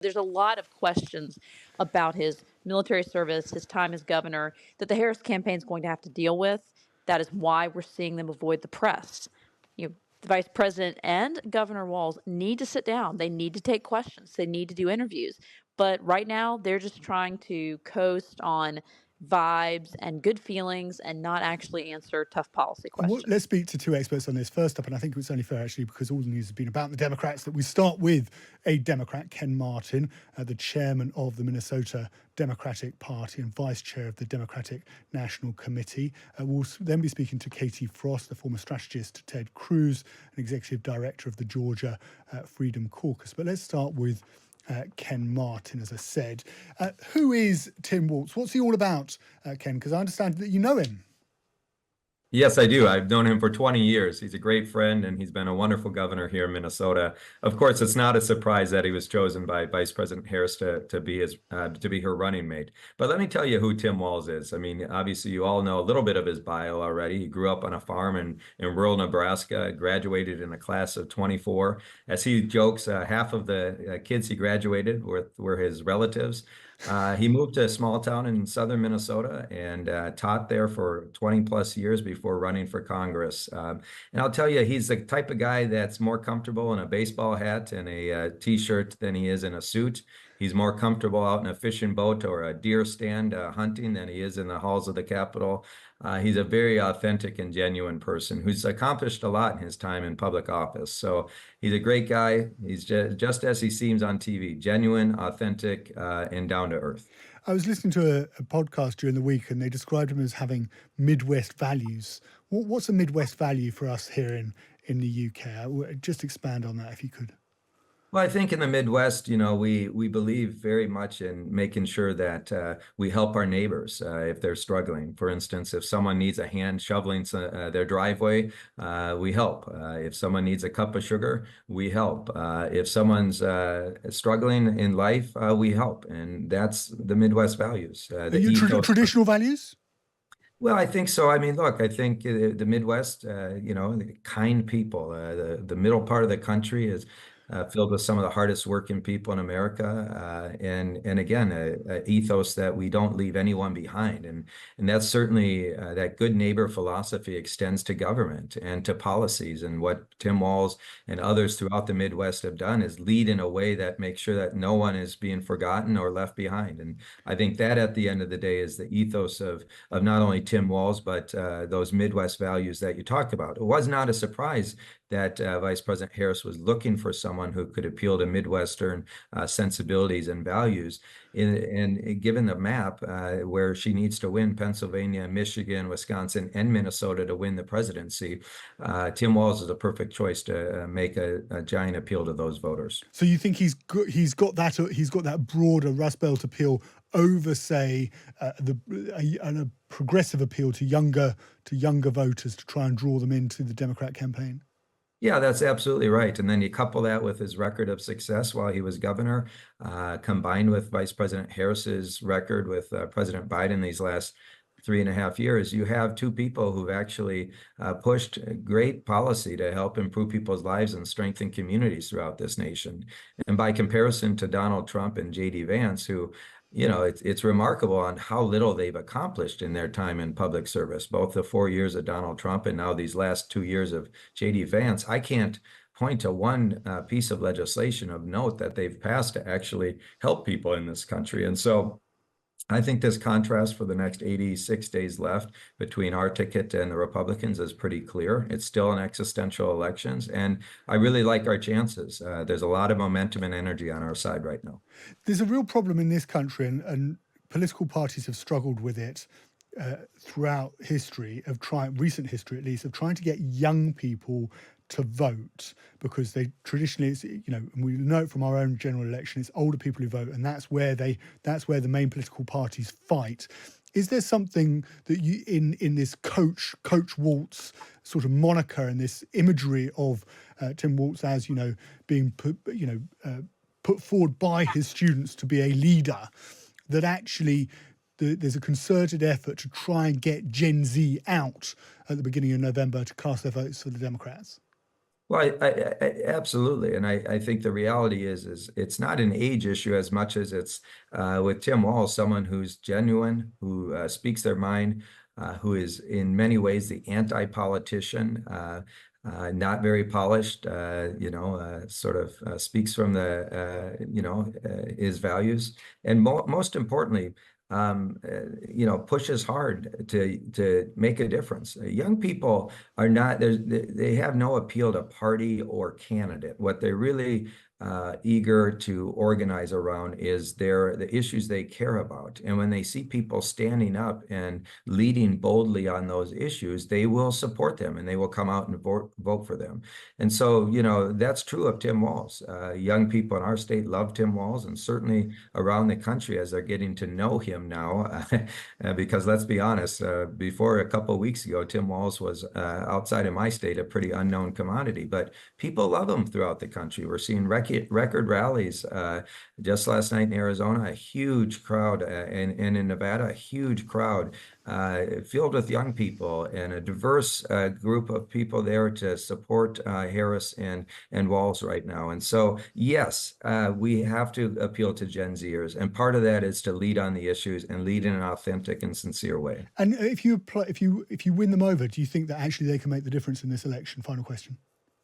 There's a lot of questions about his military service, his time as governor, that the Harris campaign is going to have to deal with. That is why we're seeing them avoid the press. The vice president and Governor Walz need to sit down. They need to take questions. They need to do interviews. But right now, they're just trying to coast on vibes and good feelings and not actually answer tough policy Let's questions. speak to two experts on this. First up, and I think it's only fair actually because all the news has been about the Democrats, that we start with a Democrat, Ken Martin, the chairman of the Minnesota Democratic Party and vice chair of the Democratic National Committee. We'll then be speaking to Katie Frost, the former strategist to Ted Cruz, an executive director of the Georgia Freedom Caucus. But let's start with Ken Martin, as I said. Who is Tim Waltz? What's he all about, Ken? Because I understand that you know him. Yes, I do. I've known him for 20 years. He's a great friend, and he's been a wonderful governor here in Minnesota. Of course, it's not a surprise that he was chosen by Vice President Harris to be her running mate. But let me tell you who Tim Walz is. I mean, obviously, you all know a little bit of his bio already. He grew up on a farm in rural Nebraska, graduated in a class of 24. As he jokes, half of the kids he graduated were his relatives. He moved to a small town in southern Minnesota and taught there for 20 plus years before running for Congress. And I'll tell you, he's the type of guy that's more comfortable in a baseball hat and a t-shirt than he is in a suit. He's more comfortable out in a fishing boat or a deer stand hunting than he is in the halls of the Capitol. He's a very authentic and genuine person who's accomplished a lot in his time in public office. So he's a great guy. He's just as he seems on TV, genuine, authentic, and down to earth. I was listening to a podcast during the week and they described him as having Midwest values. What's a Midwest value for us here in the UK? Just expand on that if you could. Well, I think in the Midwest, we believe very much in making sure that we help our neighbors if they're struggling. For instance, if someone needs a hand shoveling their driveway, we help. If someone needs a cup of sugar, we help. If someone's struggling in life, we help. And that's the Midwest values. Are you traditional values? Well, I think so. I mean, look, I think the Midwest, kind people, the middle part of the country is filled with some of the hardest working people in America, and again, a ethos that we don't leave anyone behind, and that's certainly that good neighbor philosophy extends to government and to policies. And what Tim Walz and others throughout the Midwest have done is lead in a way that makes sure that no one is being forgotten or left behind. And I think that at the end of the day is the ethos of not only Tim Walz but those Midwest values that you talked about. It was not a surprise that Vice President Harris was looking for someone who could appeal to Midwestern sensibilities and values. And given the map where she needs to win Pennsylvania, Michigan, Wisconsin, and Minnesota to win the presidency, Tim Walz is a perfect choice to make a giant appeal to those voters. So you think he's got that broader Rust Belt appeal over, say, a progressive appeal to younger voters to try and draw them into the Democrat campaign? Yeah, that's absolutely right. And then you couple that with his record of success while he was governor, combined with Vice President Harris's record with President Biden these last 3.5 years, you have two people who've actually pushed great policy to help improve people's lives and strengthen communities throughout this nation. And by comparison to Donald Trump and J.D. Vance, who it's remarkable on how little they've accomplished in their time in public service, both the 4 years of Donald Trump and now these last 2 years of J.D. Vance. I can't point to one piece of legislation of note that they've passed to actually help people in this country. And so I think this contrast for the next 86 days left between our ticket and the Republicans is pretty clear. It's still an existential elections, and I really like our chances. There's a lot of momentum and energy on our side right now. There's a real problem in this country, and political parties have struggled with it throughout history, recent history at least, of trying to get young people to vote, because they traditionally, and we know it from our own general election, it's older people who vote, and that's where the main political parties fight. Is there something that you in this Coach Waltz sort of moniker and this imagery of Tim Waltz as being put forward by his students to be a leader, that actually there's a concerted effort to try and get Gen Z out at the beginning of November to cast their votes for the Democrats? Well, absolutely, and I think the reality is it's not an age issue as much as it's with Tim Walz, someone who's genuine, who speaks their mind, who is in many ways the anti-politician, not very polished, sort of speaks from his values, and most importantly, pushes hard to make a difference. Young people are not they have no appeal to party or candidate. What they're really eager to organize around is the issues they care about. And when they see people standing up and leading boldly on those issues, they will support them and they will come out and vote for them. And so, that's true of Tim Walz. Young people in our state love Tim Walz, and certainly around the country as they're getting to know him now, because let's be honest, before a couple of weeks ago, Tim Walz was outside of my state a pretty unknown commodity, but people love him throughout the country. We're seeing record rallies. Just last night in Arizona, a huge crowd, and in Nevada, a huge crowd filled with young people and a diverse group of people there to support Harris and Walz right now. And so, yes, we have to appeal to Gen Zers, and part of that is to lead on the issues and lead in an authentic and sincere way. And if you win them over, do you think that actually they can make the difference in this election? Final question.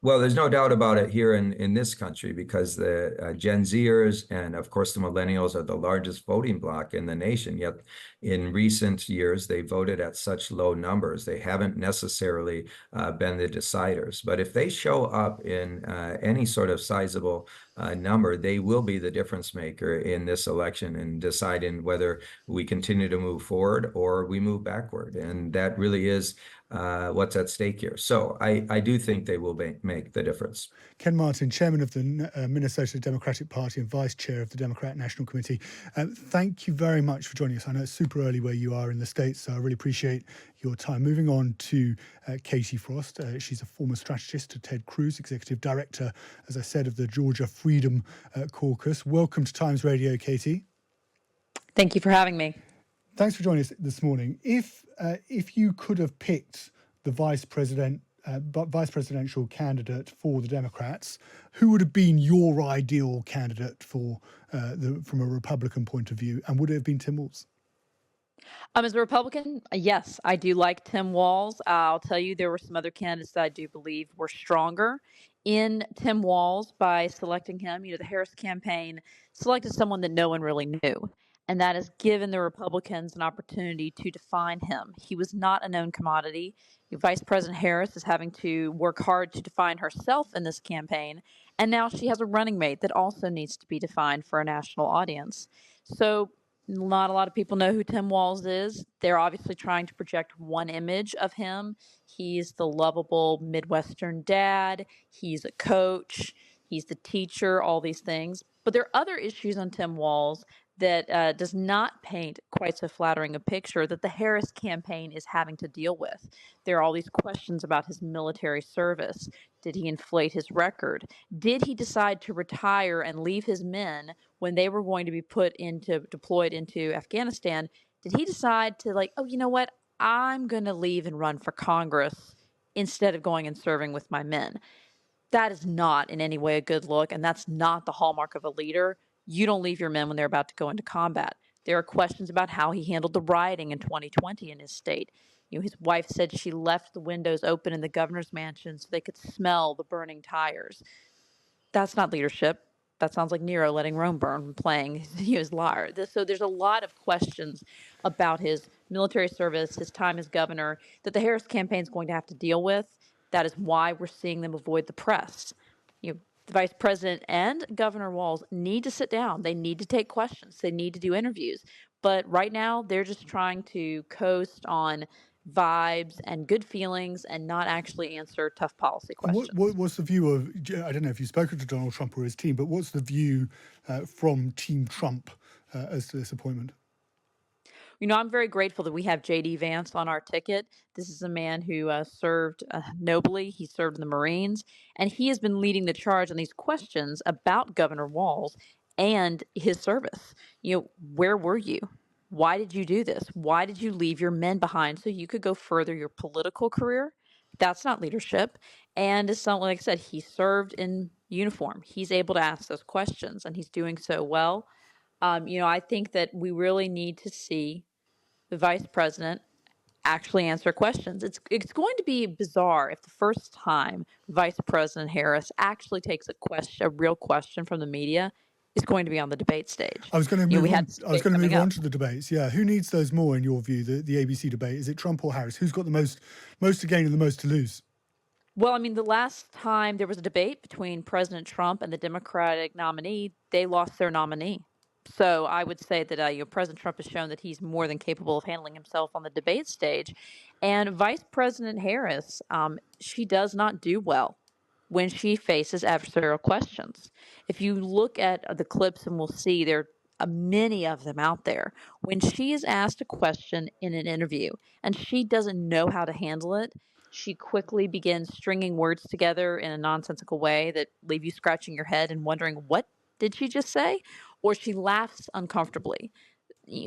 Well, there's no doubt about it here in this country, because the Gen Zers and, of course, the millennials are the largest voting bloc in the nation. Yet in recent years, they voted at such low numbers. They haven't necessarily been the deciders. But if they show up in any sort of sizable number, they will be the difference maker in this election and deciding whether we continue to move forward or we move backward. And that really is what's at stake here. So I do think they will make the difference. Ken Martin, chairman of the Minnesota Democratic Party and vice chair of the Democrat National Committee. Thank you very much for joining us. I know it's super early where you are in the States, so I really appreciate your time. Moving on to Katie Frost. She's a former strategist to Ted Cruz, executive director, as I said, of the Georgia Freedom Caucus. Welcome to Times Radio, Katie. Thank you for having me. Thanks for joining us this morning. If you could have picked the vice presidential candidate for the Democrats, who would have been your ideal candidate from a Republican point of view, and would it have been Tim Waltz? As a Republican, yes, I do like Tim Walz. I'll tell you, there were some other candidates that I do believe were stronger in Tim Walz by selecting him. The Harris campaign selected someone that no one really knew, and that has given the Republicans an opportunity to define him. He was not a known commodity. Vice President Harris is having to work hard to define herself in this campaign, and now she has a running mate that also needs to be defined for a national audience. So not a lot of people know who Tim Walz is. They're obviously trying to project one image of him. He's the lovable Midwestern dad. He's a coach. He's the teacher, all these things. But there are other issues on Tim Walz that does not paint quite so flattering a picture that the Harris campaign is having to deal with. There are all these questions about his military service. Did he inflate his record? Did he decide to retire and leave his men when they were going to be deployed into Afghanistan? Did he decide to oh, you know what? I'm going to leave and run for Congress instead of going and serving with my men. That is not in any way a good look, and that's not the hallmark of a leader. You don't leave your men when they're about to go into combat. There are questions about how he handled the rioting in 2020 in his state. His wife said she left the windows open in the governor's mansion so they could smell the burning tires. That's not leadership. That sounds like Nero letting Rome burn, playing his lyre. So there's a lot of questions about his military service, his time as governor, that the Harris campaign is going to have to deal with. That is why we're seeing them avoid the press. The vice president and Governor Walz need to sit down. They need to take questions. They need to do interviews. But right now, they're just trying to coast on vibes and good feelings and not actually answer tough policy questions. What's the view of, I don't know if you've spoken to Donald Trump or his team, but what's the view from Team Trump as to this appointment? I'm very grateful that we have J.D. Vance on our ticket. This is a man who served nobly. He served in the Marines, and he has been leading the charge on these questions about Governor Walz and his service. Where were you? Why did you do this? Why did you leave your men behind so you could go further your political career? That's not leadership. And it's something, like I said, he served in uniform. He's able to ask those questions, and he's doing so well. I think that we really need to see the vice president actually answer questions. It's going to be bizarre if the first time Vice President Harris actually takes a real question from the media is going to be on the debate stage. I was going to We move had on. this I was debate going to move coming on up. to the debates. Yeah, who needs those more in your view? The ABC debate, is it Trump or Harris? Who's got the most to gain and the most to lose? Well, I mean, the last time there was a debate between President Trump and the Democratic nominee, they lost their nominee. So I would say that President Trump has shown that he's more than capable of handling himself on the debate stage, and Vice President Harris, she does not do well when she faces adversarial questions. If you look at the clips, and we'll see there are many of them out there, when she is asked a question in an interview and she doesn't know how to handle it, she quickly begins stringing words together in a nonsensical way that leave you scratching your head and wondering, what did she just say? Or she laughs uncomfortably.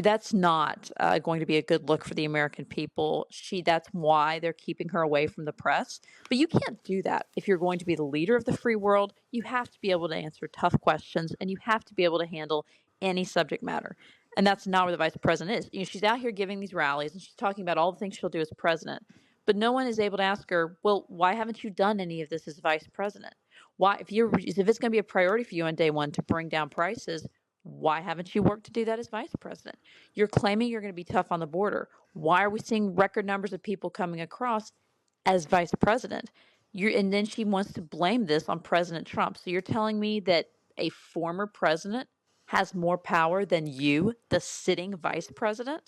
That's not going to be a good look for the American people. That's why they're keeping her away from the press. But you can't do that if you're going to be the leader of the free world. You have to be able to answer tough questions, and you have to be able to handle any subject matter. And that's not where the vice president is. She's out here giving these rallies, and she's talking about all the things she'll do as president. But no one is able to ask her, well, why haven't you done any of this as vice president? Why, if it's going to be a priority for you on day one to bring down prices, why haven't you worked to do that as vice president? You're claiming you're going to be tough on the border. Why are we seeing record numbers of people coming across as vice president? And then she wants to blame this on President Trump. So you're telling me that a former president has more power than you, the sitting vice president?